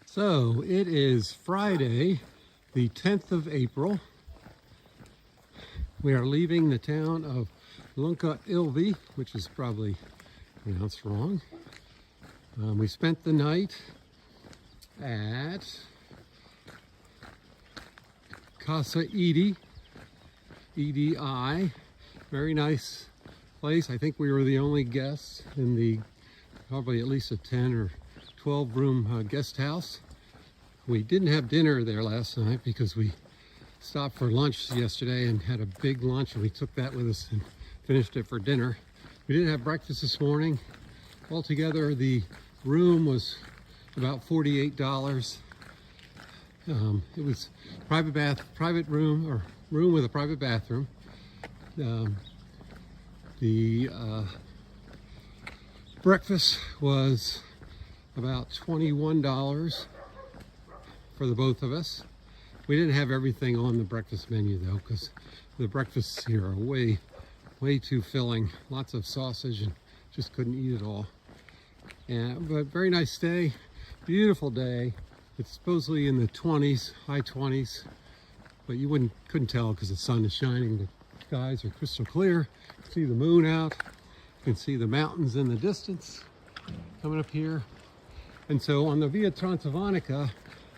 So it is Friday, the 10th of April. We are leaving the town of Lunca Ilvei, which is probably pronounced wrong. We spent the night at Casa Edi, EDI. Very nice place. I think we were the only guests in the probably at least a 10 or 12 room guest house. We didn't have dinner there last night because we stopped for lunch yesterday and had a big lunch, and we took that with us and finished it for dinner. We didn't have breakfast this morning. Altogether, the room was about $48. It was private room, or room with a private bathroom. The breakfast was about $21 for the both of us. We didn't have everything on the breakfast menu though, because the breakfasts here are way too filling. Lots of sausage, and just couldn't eat it all. But very nice day, beautiful day. It's supposedly in the 20s, high 20s, but you couldn't tell because the sun is shining. The skies are crystal clear. You can see the moon out. You can see the mountains in the distance coming up here. And so on the Via Transilvanica,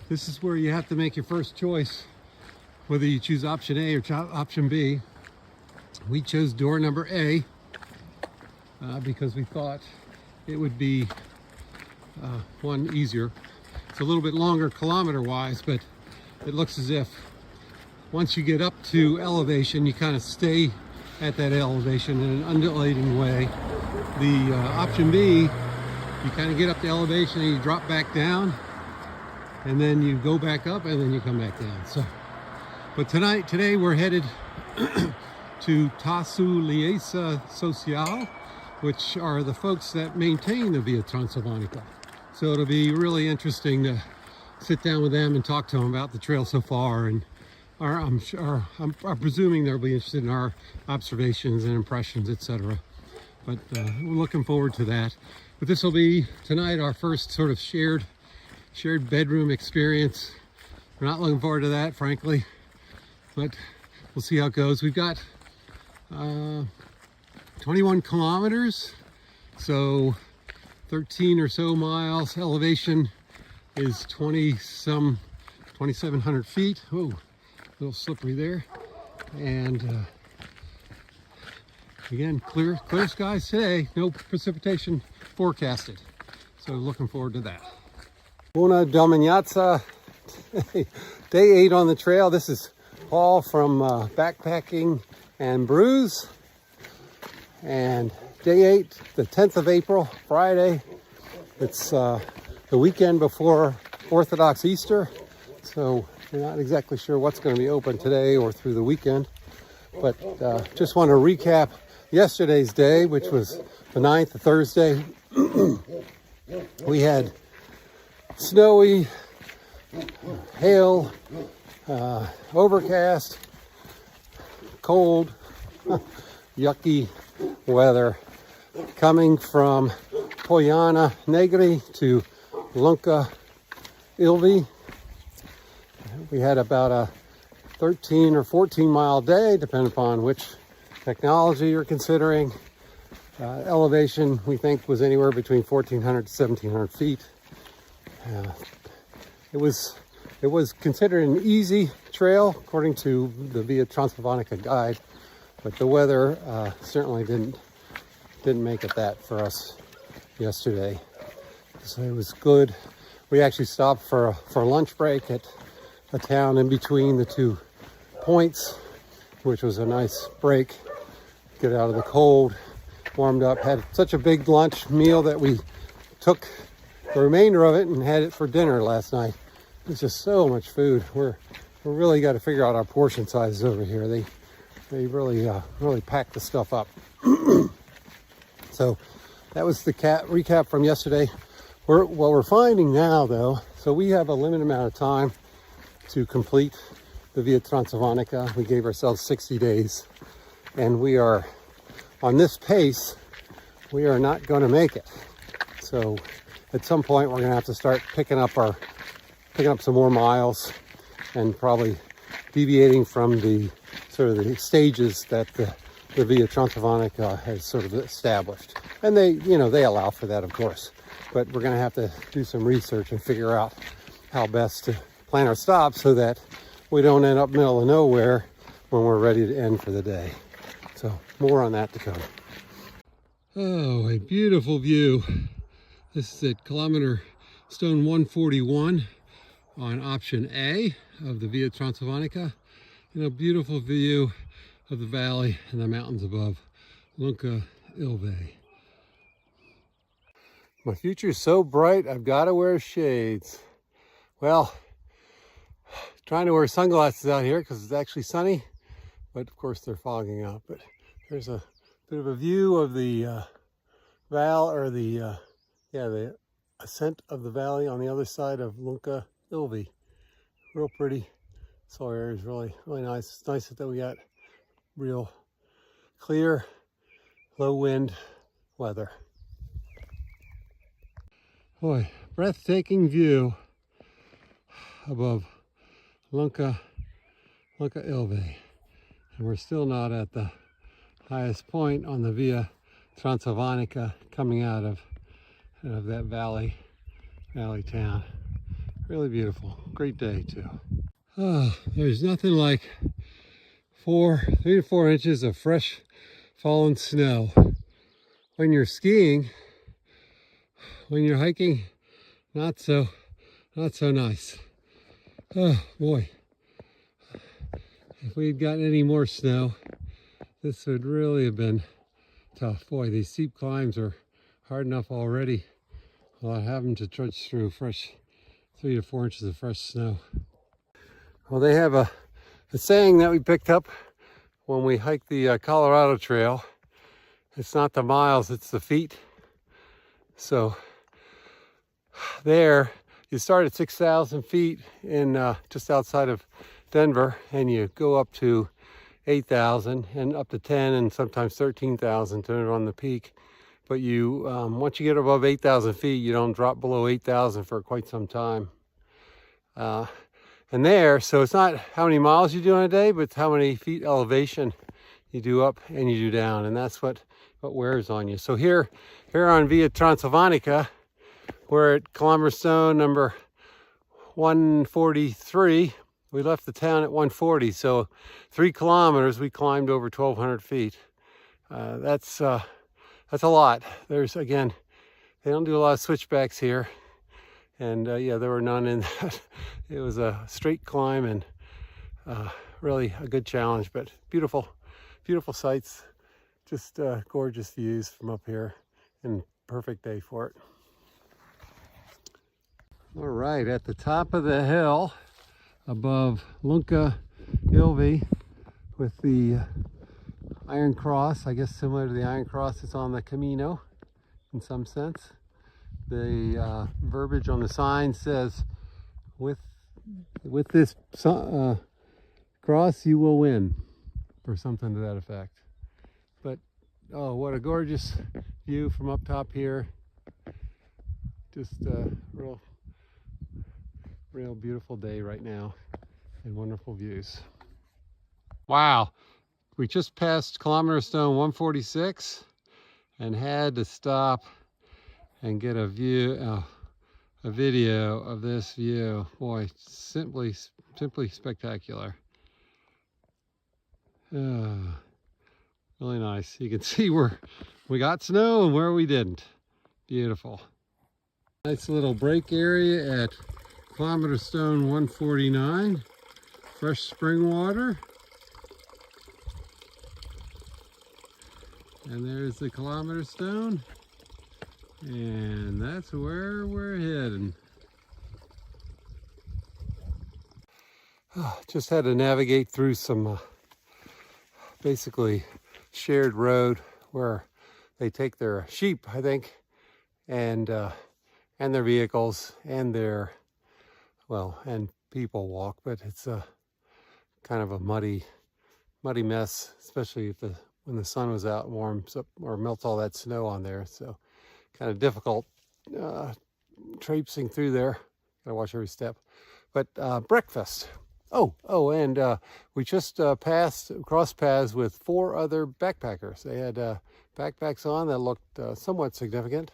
this is where you have to make your first choice, whether you choose option A or option B. We chose door number A because we thought it would be one easier. It's a little bit longer kilometer-wise, but it looks as if once you get up to elevation, you kind of stay at that elevation in an undulating way. The option B, you kind of get up to elevation and you drop back down, and then you go back up, and then you come back down. So, but today we're headed to Tasuleasa Social, which are the folks that maintain the Via Transilvanica. So it'll be really interesting to sit down with them and talk to them about the trail so far, and I'm presuming they'll be interested in our observations and impressions, etc. But we're looking forward to that. But this will be tonight our first sort of shared bedroom experience. We're not looking forward to that, frankly, but we'll see how it goes. We've got 21 kilometers, so 13 or so miles. Elevation is 2,700 feet. Oh, a little slippery there. And again, clear skies today. No precipitation forecasted. So looking forward to that. Buona domenica. Day 8 on the trail. This is Paul from Backpacking and Brews. And day 8, the 10th of April, Friday. It's the weekend before Orthodox Easter. So we're not exactly sure what's going to be open today or through the weekend. But just want to recap yesterday's day, which was the 9th, the Thursday. We had snowy, hail, overcast, cold, yucky weather coming from Poiana Negri to Lunca Ilvei. We had about a 13 or 14 mile day, depending upon which technology you're considering. Elevation, we think, was anywhere between 1,400 to 1,700 feet. It was considered an easy trail according to the Via Transilvanica guide, but the weather certainly didn't make it that for us yesterday. So it was good. We actually stopped for a lunch break at a town in between the 2 points, which was a nice break. Get out of the cold, warmed up, had such a big lunch meal that we took the remainder of it and had it for dinner last night. It's just so much food. We're really got to figure out our portion sizes over here. They really pack the stuff up. So that was the recap from yesterday. What we're finding now, though, so we have a limited amount of time to complete the Via Transilvanica. We gave ourselves 60 days, and we are on this pace. We are not going to make it. So at some point, we're going to have to start picking up our picking up some more miles and probably deviating from the sort of the stages that the Via Transilvanica has sort of established. And they, you know, they allow for that, of course. But we're going to have to do some research and figure out how best to plan our stops so that we don't end up middle of nowhere when we're ready to end for the day. So more on that to come. Oh, a beautiful view. This is at kilometer stone 141 on option A of the Via Transilvanica. And a beautiful view of the valley and the mountains above Lunca Ilvei. My future's so bright, I've got to wear shades. Well, trying to wear sunglasses out here because it's actually sunny, but of course they're fogging up. But there's a bit of a view of the the ascent of the valley on the other side of Lunca Ilvei. Real pretty. Soil area is really nice. It's nice that we got real clear, low wind weather. Boy, breathtaking view above Lunca Ilvei. And we're still not at the highest point on the Via Transilvanica coming out of that valley town. Really beautiful. Great day too. Oh, there's nothing like 3 to 4 inches of fresh fallen snow. When you're skiing, when you're hiking, not so nice. Oh boy, if we'd gotten any more snow, this would really have been tough. Boy, these steep climbs are hard enough already without having to trudge through fresh 3 to 4 inches of fresh snow. Well, they have a saying that we picked up when we hiked the Colorado Trail. It's not the miles, it's the feet. So there, you start at 6,000 feet in just outside of Denver, and you go up to 8,000 and up to 10 and sometimes 13,000 depending on the peak. But you, once you get above 8,000 feet, you don't drop below 8,000 for quite some time. And there, so it's not how many miles you do in a day, but it's how many feet elevation you do up and you do down, and that's what wears on you. So here on Via Transilvanica, we're at kilometer stone number 143. We left the town at 140, so 3 kilometers we climbed over 1,200 feet. That's a lot. There's, again, they don't do a lot of switchbacks here. And yeah, there were none in that. It was a straight climb and really a good challenge, but beautiful sights. Just gorgeous views from up here and perfect day for it. All right, at the top of the hill above Lunca Ilvei with the Iron Cross, I guess similar to the Iron Cross that's on the Camino in some sense. The verbiage on the sign says, with this cross you will win, or something to that effect. But oh, what a gorgeous view from up top here. Just a real beautiful day right now and wonderful views. Wow, we just passed kilometer stone 146 and had to stop and get a video of this view. Boy, simply spectacular. Really nice. You can see where we got snow and where we didn't. Beautiful. Nice little break area at kilometer stone 149. Fresh spring water. And there's the kilometer stone. And that's where we're heading. Just had to navigate through some basically shared road where they take their sheep, I think, and their vehicles and and people walk, but it's a kind of a muddy mess, especially when the sun was out and warms up or melts all that snow on there. So kind of difficult traipsing through there, Gotta watch every step. But breakfast. And we just crossed paths with 4 other backpackers. They had backpacks on that looked somewhat significant.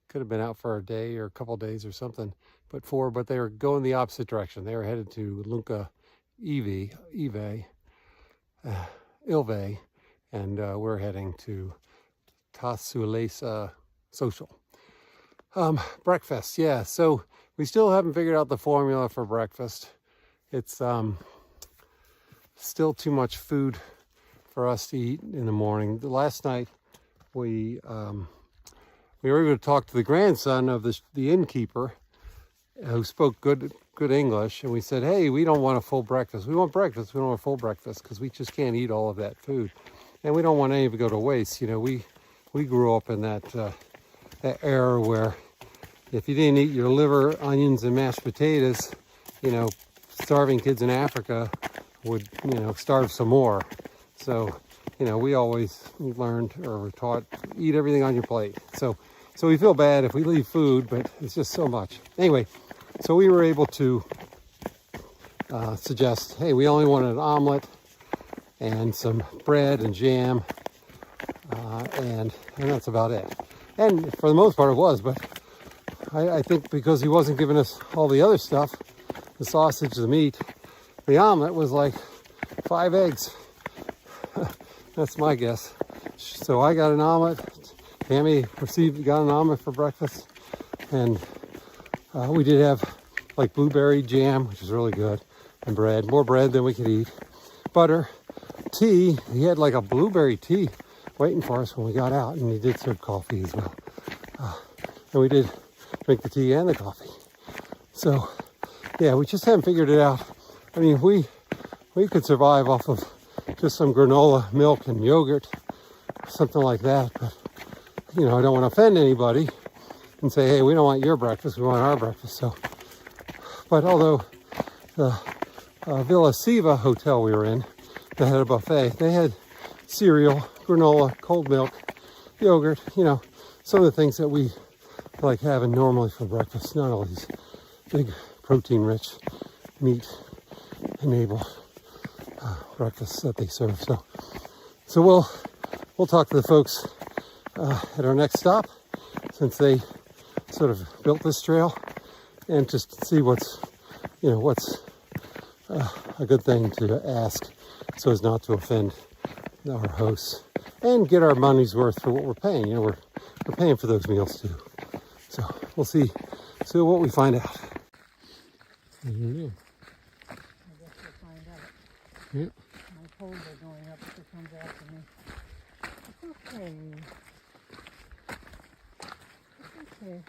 Could have been out for a day or a couple days or something. But they were going the opposite direction. They were headed to Lunca Ilvei, and we're heading to Tasuleasa Social. Breakfast, yeah. So we still haven't figured out the formula for breakfast. It's still too much food for us to eat in the morning. Last night we were able to talk to the grandson of the innkeeper, who spoke good English, and we said, hey, we don't want a full breakfast. We want breakfast. We don't want a full breakfast because we just can't eat all of that food, and we don't want any of it to go to waste. You know, we grew up in that era where if you didn't eat your liver, onions, and mashed potatoes, you know, starving kids in Africa would, you know, starve some more. So, you know, we always learned or were taught, eat everything on your plate. So we feel bad if we leave food, but it's just so much. Anyway, so we were able to suggest, hey, we only wanted an omelet and some bread and jam, and that's about it. And for the most part it was, but I think because he wasn't giving us all the other stuff, the sausage, the meat, the omelet was like 5 eggs. That's my guess. So I got an omelet. Tammy got an omelet for breakfast. And we did have like blueberry jam, which is really good, and bread, more bread than we could eat. Butter, tea. He had like a blueberry tea waiting for us when we got out, and he did serve coffee as well. And we did drink the tea and the coffee. So yeah, we just haven't figured it out. I mean, we could survive off of just some granola, milk, and yogurt, something like that. But, you know, I don't want to offend anybody and say, hey, we don't want your breakfast, we want our breakfast. So, but although the Villa Siva hotel we were in, they had a buffet. They had cereal, granola, cold milk, yogurt, you know, some of the things that we like having normally for breakfast, not all these big protein-rich, meat-enabled breakfasts that they serve. So we'll talk to the folks at our next stop, since they sort of built this trail, and just see what's a good thing to ask so as not to offend our hosts and get our money's worth for what we're paying. You know, we're paying for those meals too. So we'll see what we find out. I don't know. I guess we'll find out. Yep. My toes are going up if it comes after me. It's okay. It's okay.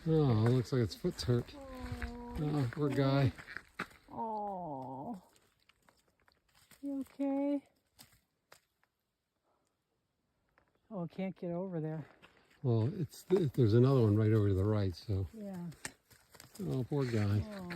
Oh, it looks like its foot's hurt. Oh, poor guy. Oh. You okay? Oh, it can't get over there. Well, there's another one right over to the right, so. Yeah. Oh, poor guy. Oh.